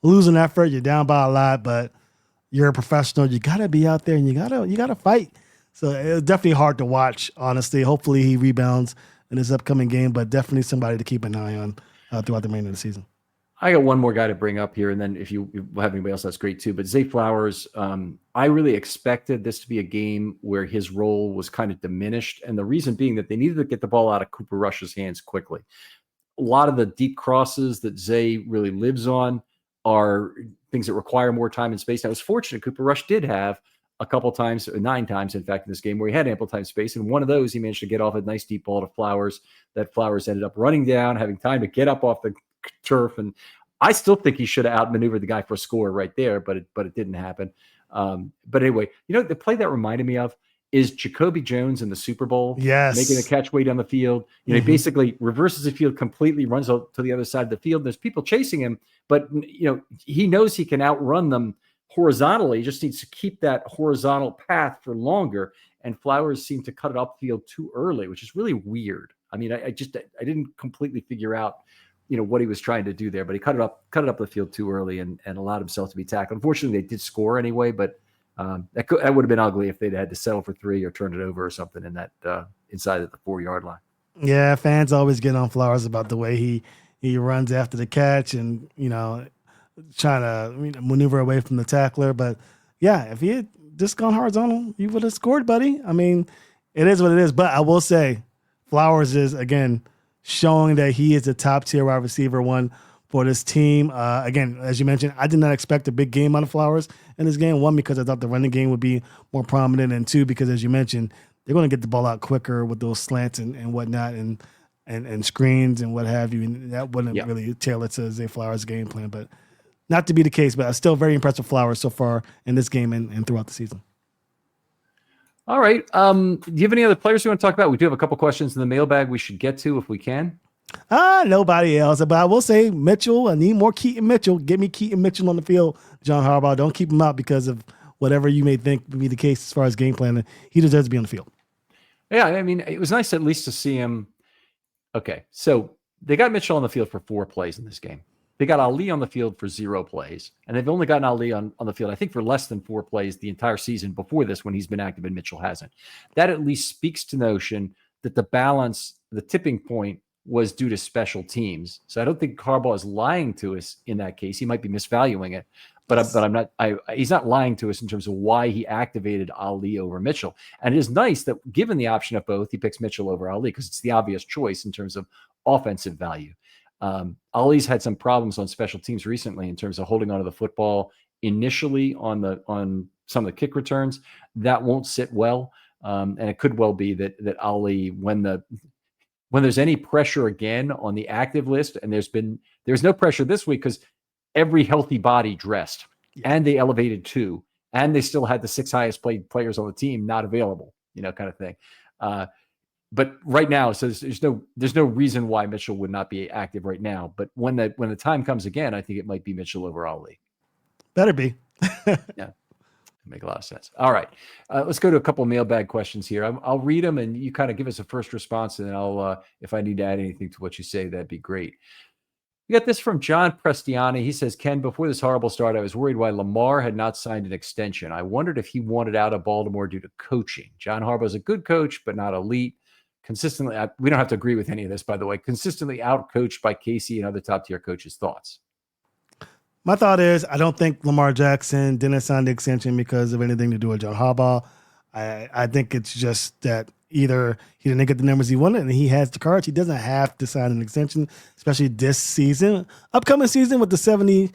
losing effort. You're down by a lot, but you're a professional. You gotta be out there and you gotta fight. So it was definitely hard to watch, honestly. Hopefully he rebounds in this upcoming game, but definitely somebody to keep an eye on throughout the remainder of the season. I got one more guy to bring up here, and then if you have anybody else, that's great too. But Zay Flowers, I really expected this to be a game where his role was kind of diminished, and the reason being that they needed to get the ball out of Cooper Rush's hands quickly. A lot of the deep crosses that Zay really lives on are things that require more time and space. Now, I was fortunate Cooper Rush did have a couple times, 9 times, in fact, in this game where he had ample time and space. And one of those, he managed to get off a nice deep ball to Flowers. That Flowers ended up running down, having time to get up off turf. And I still think he should have outmaneuvered the guy for a score right there, but it didn't happen. But anyway, the play that reminded me of is Jacoby Jones in the Super Bowl, Yes. making a catch way down the field. He basically reverses the field completely, runs out to the other side of the field. There's people chasing him, but he knows he can outrun them horizontally. He just needs to keep that horizontal path for longer. And Flowers seemed to cut it upfield too early, which is really weird. I mean, I didn't completely figure out, what he was trying to do there, but he cut it up the field too early and allowed himself to be tackled. Unfortunately, they did score anyway, but that would have been ugly if they'd had to settle for 3 or turn it over or something in that inside of the 4-yard line. Yeah, fans always get on Flowers about the way he runs after the catch and trying to maneuver away from the tackler. But yeah, if he had just gone horizontal, you would have scored, buddy. I mean, it is what it is. But I will say, Flowers is again showing that he is a top tier wide receiver one for this team. Again, as you mentioned, I did not expect a big game out of Flowers in this game. One, because I thought the running game would be more prominent, and two, because as you mentioned, they're going to get the ball out quicker with those slants and whatnot and screens and what have you. And that wouldn't really tailor to Zay Flowers' game plan, but not to be the case. But I'm still very impressed with Flowers so far in this game and throughout the season. All right. Do you have any other players you want to talk about? We do have a couple questions in the mailbag we should get to if we can. Nobody else. But I will say Mitchell, I need more Keaton Mitchell. Get me Keaton Mitchell on the field, John Harbaugh. Don't keep him out because of whatever you may think would be the case as far as game plan. He deserves to be on the field. Yeah, I mean, it was nice at least to see him. Okay, so they got Mitchell on the field for 4 plays in this game. They got Ali on the field for 0 plays, and they've only gotten Ali on the field, I think, for less than 4 plays the entire season before this when he's been active and Mitchell hasn't. That at least speaks to the notion that the balance, the tipping point, was due to special teams. So I don't think Harbaugh is lying to us in that case. He might be misvaluing it, but I'm not. He's not lying to us in terms of why he activated Ali over Mitchell. And it is nice that given the option of both, he picks Mitchell over Ali because it's the obvious choice in terms of offensive value. Ali's had some problems on special teams recently in terms of holding onto the football initially on some of the kick returns. That won't sit well, and it could well be that Ali, when there's any pressure again on the active list, and there's no pressure this week because every healthy body dressed, and they elevated 2, and they still had the 6 highest paid players on the team not available, kind of thing. But right now, so there's no reason why Mitchell would not be active right now. But when the time comes again, I think it might be Mitchell over Ali. Better be. Yeah, make a lot of sense. All right, let's go to a couple of mailbag questions here. I'll read them, and you kind of give us a first response, and then I'll if I need to add anything to what you say, that'd be great. We got this from John Prestiani. He says, Ken, before this horrible start, I was worried why Lamar had not signed an extension. I wondered if he wanted out of Baltimore due to coaching. John Harbaugh is a good coach, but not elite. Consistently, we don't have to agree with any of this, by the way, consistently outcoached by Casey and other top-tier coaches. Thoughts? My thought is I don't think Lamar Jackson didn't sign the extension because of anything to do with John Harbaugh. I think it's just that either he didn't get the numbers he wanted and he has the cards. He doesn't have to sign an extension, especially this season. Upcoming season with the $70+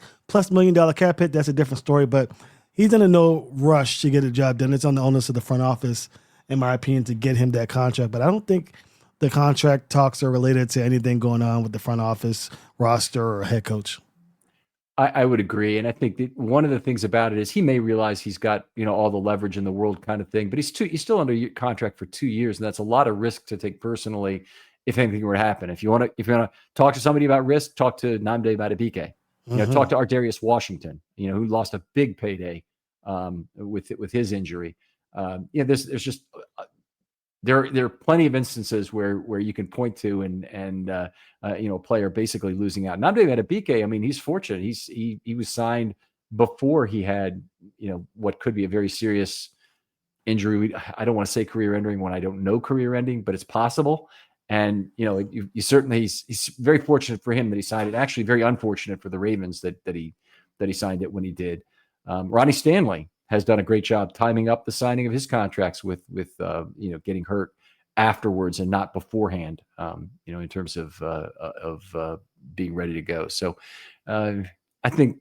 million cap hit, that's a different story, but he's in no rush to get a job done. It's on the onus of the front office, in my opinion, to get him that contract. But I don't think the contract talks are related to anything going on with the front office roster or head coach. I would agree. And I think that one of the things about it is he may realize he's got, all the leverage in the world kind of thing, but he's still under contract for 2 years. And that's a lot of risk to take personally if anything were to happen. If you want to talk to somebody about risk, talk to Nnamdi Madubuike. Talk to Ardarius Washington, who lost a big payday with his injury. There's just there are plenty of instances where you can point to and a player basically losing out. Nnamdi Madubuike, I mean, he's fortunate. He was signed before he had what could be a very serious injury. I don't want to say career ending when I don't know career ending, but it's possible. And you certainly he's very fortunate for him that he signed it. Actually, very unfortunate for the Ravens that he signed it when he did. Ronnie Stanley has done a great job timing up the signing of his contracts with getting hurt afterwards and not beforehand, in terms of being ready to go. So I think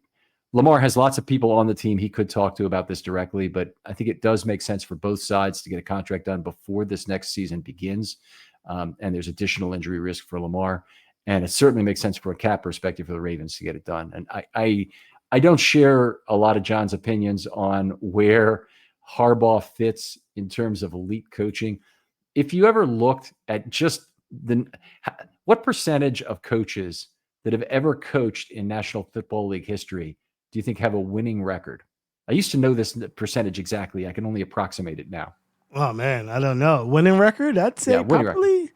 Lamar has lots of people on the team he could talk to about this directly, but I think it does make sense for both sides to get a contract done before this next season begins. And there's additional injury risk for Lamar. And it certainly makes sense from a cap perspective for the Ravens to get it done. And I don't share a lot of John's opinions on where Harbaugh fits in terms of elite coaching. If you ever looked at just what percentage of coaches that have ever coached in National Football League history do you think have a winning record? I used to know this percentage exactly. I can only approximate it now. Oh man, I don't know. Winning record? I'd say probably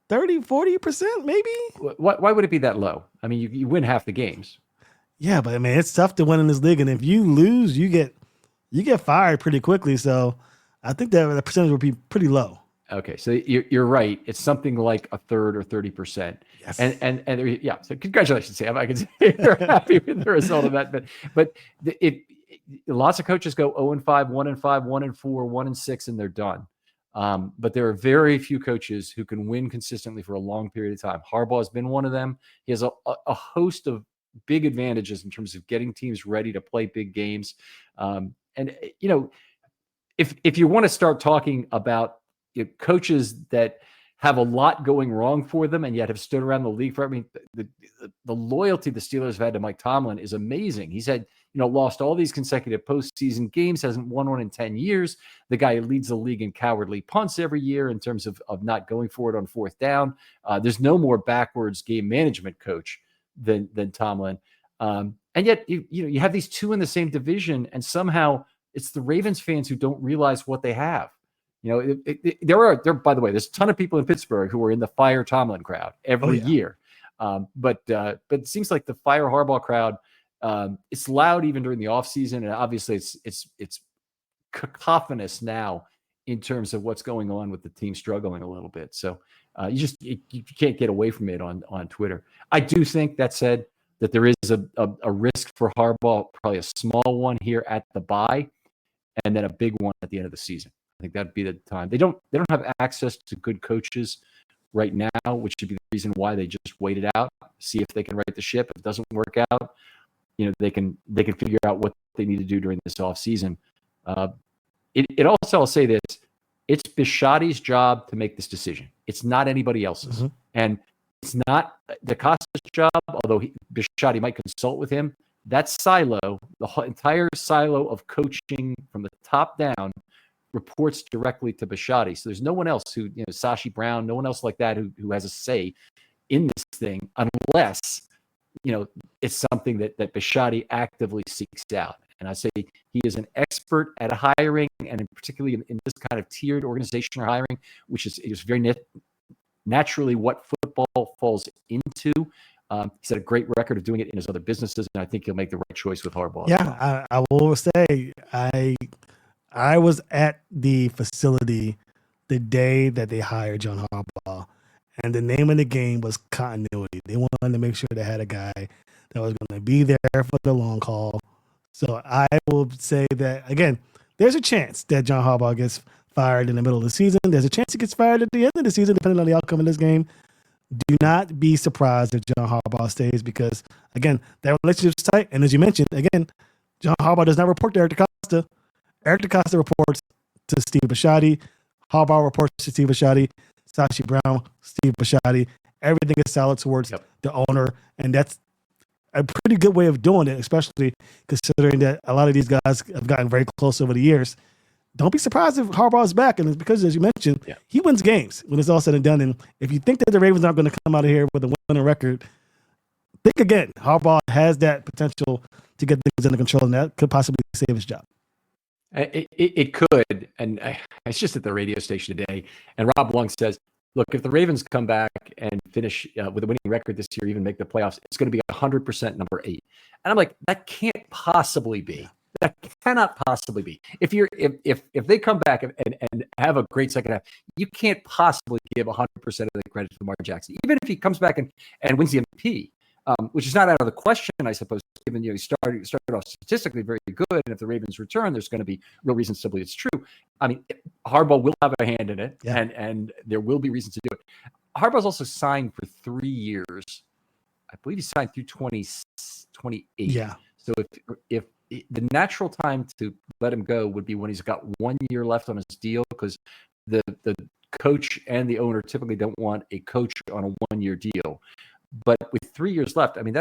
30-40%, maybe. Why would it be that low? I mean, you win half the games. Yeah, but I mean, it's tough to win in this league, and if you lose, you get fired pretty quickly. So I think that the percentage would be pretty low. Okay, so you're right. It's something like a third or 30%. Yes. And yeah. So congratulations, Sam. I can say you're happy with the result of that. But lots of coaches go 0-5, 1-5, 1-4, 1-6, and they're done. But there are very few coaches who can win consistently for a long period of time. Harbaugh has been one of them. He has a host of big advantages in terms of getting teams ready to play big games. And if you want to start talking about coaches that have a lot going wrong for them and yet have stood around the league for, I mean, the loyalty the Steelers have had to Mike Tomlin is amazing. He's had, lost all these consecutive postseason games, hasn't won one in 10 years. The guy who leads the league in cowardly punts every year in terms of not going for it on fourth down. There's no more backwards game management coach than Tomlin. And yet you have these two in the same division, and somehow it's the Ravens fans who don't realize what they have. By the way, there's a ton of people in Pittsburgh who are in the Fire Tomlin crowd every year. But it seems like the Fire Harbaugh crowd, it's loud even during the offseason. And obviously it's cacophonous now in terms of what's going on with the team struggling a little bit. So you can't get away from it on Twitter. I do think, that said, that there is a risk for Harbaugh, probably a small one here at the bye, and then a big one at the end of the season. I think that'd be the time. They don't have access to good coaches right now, which should be the reason why they just wait it out, see if they can right the ship. If it doesn't work out, they can figure out what they need to do during this offseason. It also, I'll say this, it's Bisciotti's job to make this decision. It's not anybody else's. Mm-hmm. And it's not DaCosta's job, although Bisciotti might consult with him. That silo, the entire silo of coaching from the top down, reports directly to Bisciotti. So there's no one else who, Sashi Brown, no one else like that who has a say in this thing, unless, it's something that Bisciotti actively seeks out. And I say he is an expert at hiring, and particularly in this kind of tiered organization or hiring, which is very naturally what football falls into. He's had a great record of doing it in his other businesses, and I think he'll make the right choice with Harbaugh. Yeah, I will say I was at the facility the day that they hired John Harbaugh, and the name of the game was continuity. They wanted to make sure they had a guy that was going to be there for the long haul. So I will say that, again, there's a chance that John Harbaugh gets fired in the middle of the season. There's a chance he gets fired at the end of the season, depending on the outcome of this game. Do not be surprised if John Harbaugh stays because, again, that relationship's tight. And as you mentioned, again, John Harbaugh does not report to Eric DaCosta. Eric DaCosta reports to Steve Bisciotti. Harbaugh reports to Steve Bisciotti. Sashi Brown, Steve Bisciotti. Everything is solid towards the owner, and that's a pretty good way of doing it, especially considering that a lot of these guys have gotten very close over the years. Don't be surprised if Harbaugh is back, and it's because, as you mentioned, he wins games when it's all said and done. And if you think that the Ravens aren't going to come out of here with a winning record, think again. Harbaugh has that potential to get things under control, and that could possibly save his job. It could, and I was just at the radio station today, and Rob Lung says, look, if the Ravens come back and finish with a winning record this year, even make the playoffs, it's going to be 100% number 8. And I'm like, that can't possibly be. That cannot possibly be. If they come back and have a great second half, you can't possibly give 100% of the credit to Lamar Jackson, even if he comes back and wins the MVP, which is not out of the question, I suppose, given he started off statistically very good, and if the Ravens return, there's going to be real reasons to believe it's true. I mean, Harbaugh will have a hand in it, and there will be reasons to do it. Harbaugh's also signed for 3 years. I believe he signed through 2028. Yeah. So if the natural time to let him go would be when he's got 1 year left on his deal, because the coach and the owner typically don't want a coach on a 1 year deal. But with 3 years left, I mean,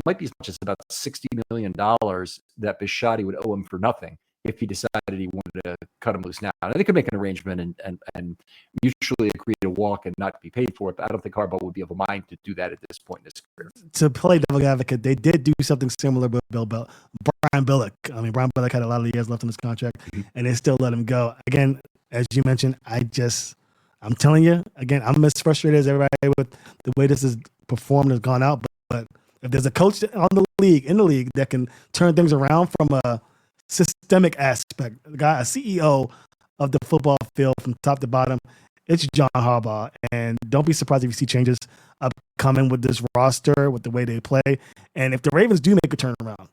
might be as much as about $60 million that Bisciotti would owe him for nothing if he decided he wanted to cut him loose now. And they could make an arrangement and mutually agree to walk and not be paid for it. But I don't think Harbaugh would be of a mind to do that at this point in his career. To play devil's advocate, they did do something similar with Brian Billick. I mean, Brian Billick had a lot of years left in his contract, and they still let him go. Again, as you mentioned, I'm telling you, again, I'm as frustrated as everybody with the way this is performed has gone out. But if there's a coach in the league that can turn things around from a systemic aspect, a CEO of the football field from top to bottom, it's John Harbaugh. And don't be surprised if you see changes upcoming with this roster, with the way they play. And if the Ravens do make a turnaround,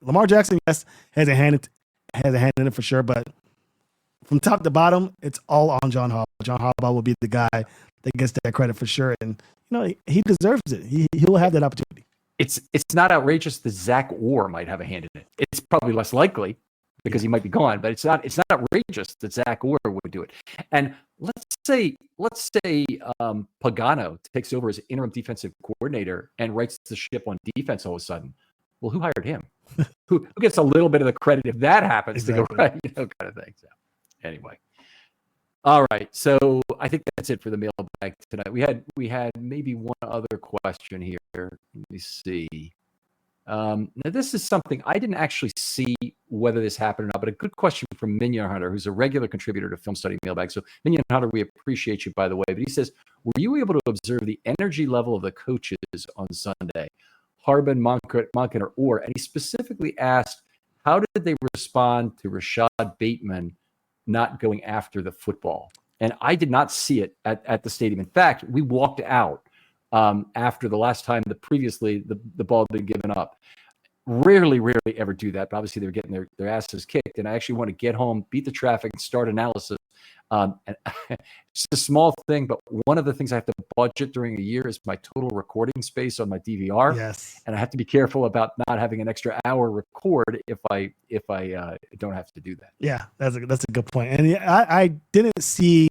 Lamar Jackson, yes, has a hand in it for sure, but from top to bottom, it's all on John Harbaugh. John Harbaugh will be the guy that gets that credit for sure. And, he deserves it. He'll have that opportunity. It's not outrageous that Zach Orr might have a hand in it. It's probably less likely because he might be gone, but it's not outrageous that Zach Orr would do it. And let's say Pagano takes over as interim defensive coordinator and rights the ship on defense all of a sudden. Well, who hired him? who gets a little bit of the credit if that happens to go right, kind of thing. So anyway. All right, so I think that's it for the mailbag tonight. We had maybe one other question here. Let me see. Now this is something I didn't actually see whether this happened or not, but a good question from Minion Hunter, who's a regular contributor to Film Study Mailbag. So Minion Hunter, we appreciate you, by the way. But he says, were you able to observe the energy level of the coaches on Sunday? Harbin, Monken, or Orr? And he specifically asked, how did they respond to Rashad Bateman not going after the football? And I did not see it at the stadium. In fact, we walked out after the last time the ball had been given up. Rarely ever do that. But obviously, they were getting their asses kicked. And I actually want to get home, beat the traffic, and start analysis. And it's a small thing, but one of the things I have to budget during a year is my total recording space on my DVR. Yes. And I have to be careful about not having an extra hour record if I don't have to do that. Yeah, that's a good point. And I didn't see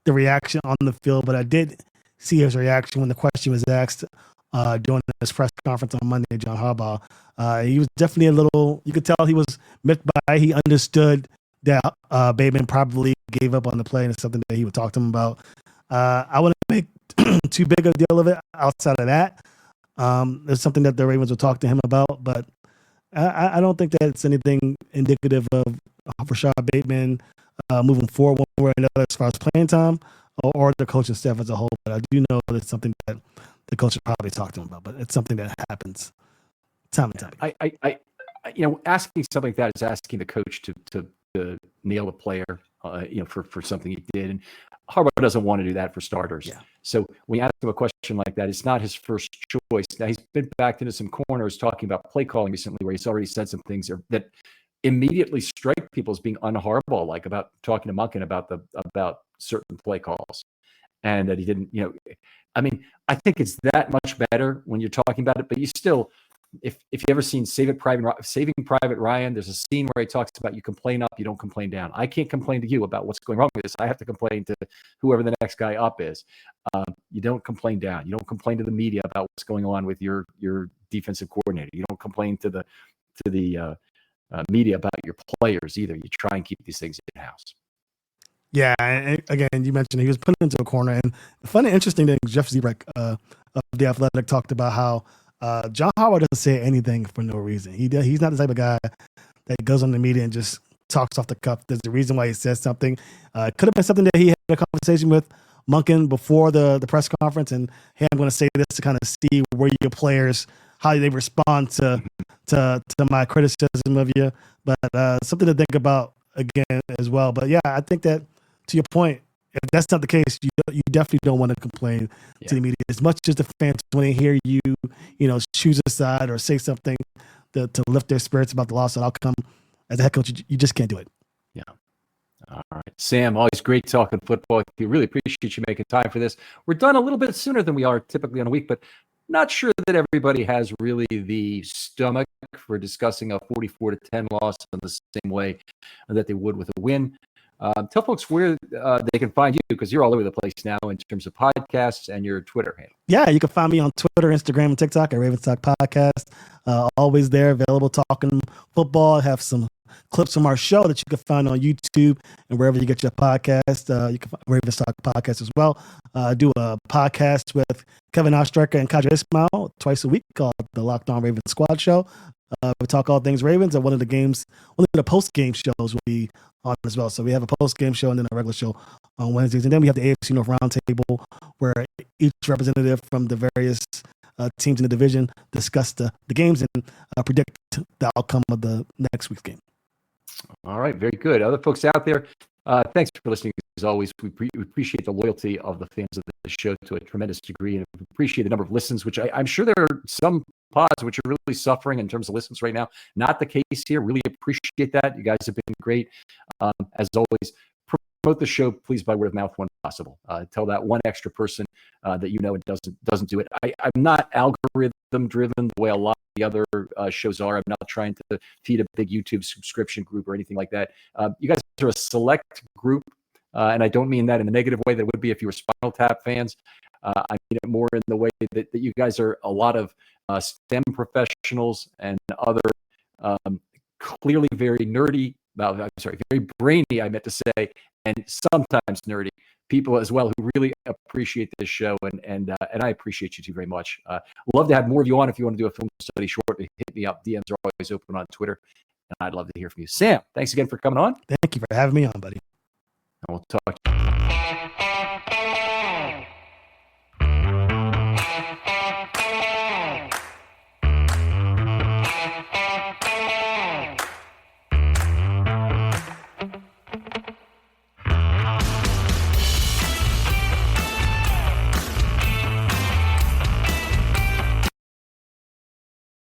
the reaction on the field, but I did see his reaction when the question was asked during this press conference on Monday, John Harbaugh. He was definitely you could tell he was met by, he understood that Bateman probably gave up on the play, and it's something that he would talk to him about. I wouldn't make too big a deal of it outside of that. It's something that the Ravens will talk to him about, but I don't think that it's anything indicative of Rashad Bateman moving forward one way or another as far as playing time or the coaching staff as a whole. But I do know that it's something that the coach will probably talk to him about, but it's something that happens time and time again. Asking something like that is asking the coach to nail the player, for something he did. And Harbaugh doesn't want to do that for starters. Yeah. So when you ask him a question like that, it's not his first choice. Now, he's been backed into some corners talking about play calling recently where he's already said some things that immediately strike people as being un-Harbaugh, like about talking to Monken about certain play calls. And that he didn't, I think it's that much better when you're talking about it, but you still, if you ever seen Saving Private Ryan, there's a scene where he talks about you complain up, you don't complain down. I can't complain to you about what's going wrong with this. I have to complain to whoever the next guy up is. You don't complain down. You don't complain to the media about what's going on with your defensive coordinator. You don't complain to the media about your players either. You try and keep these things in-house. Yeah, and again, you mentioned he was put into a corner. And the funny, interesting thing, Jeff Zebrak of The Athletic talked about how John Harbaugh doesn't say anything for no reason. He's not the type of guy that goes on the media and just talks off the cuff. There's a reason why he says something. It could have been something that he had a conversation with Monken before the press conference, and hey, I'm going to say this to kind of see where your players, how they respond to my criticism of you. But something to think about again as well. But yeah, I think that to your point, if that's not the case, you definitely don't want to complain to the media as much as the fans want to hear you, choose a side or say something to lift their spirits about the loss and outcome. As a head coach, you just can't do it. Yeah. All right, Sam, always great talking football. We really appreciate you making time for this. We're done a little bit sooner than we are typically on a week, but not sure that everybody has really the stomach for discussing a 44-10 loss in the same way that they would with a win. Tell folks where they can find you, because you're all over the place now in terms of podcasts and your Twitter handle. Yeah, you can find me on Twitter, Instagram, and TikTok at Ravens Talk Podcast. Always there, available, talking football. I have some clips from our show that you can find on YouTube and wherever you get your podcast. You can find Ravens Talk Podcast as well. I do a podcast with Kevin Ostrecker and Kadri Ismail twice a week called the Locked On Ravens Squad Show. We talk all things Ravens, and one of the post-game shows will be on as well. So we have a post-game show and then a regular show on Wednesdays. And then we have the AFC North Roundtable, where each representative from the various teams in the division discuss the games and predict the outcome of the next week's game. All right, very good. Other folks out there, thanks for listening. As always, we appreciate the loyalty of the fans of the show to a tremendous degree, and we appreciate the number of listens, which I'm sure there are some pods which are really suffering in terms of listens right now. Not the case here. Really appreciate that. You guys have been great. As always, promote the show, please, by word of mouth when possible. Tell that one extra person that you know it doesn't do it. I'm not algorithm driven the way a lot of the other shows are. I'm not trying to feed a big YouTube subscription group or anything like that. You guys are a select group, and I don't mean that in the negative way that would be if you were Spinal Tap fans. I mean it more in the way that you guys are a lot of STEM professionals and other clearly very nerdy, very brainy, I meant to say, and sometimes nerdy people as well who really appreciate this show, and I appreciate you two very much. Love to have more of you on. If you want to do a film study shortly, hit me up. DMs are always open on Twitter, and I'd love to hear from you. Sam, thanks again for coming on. Thank you for having me on, buddy. And we'll talk to you.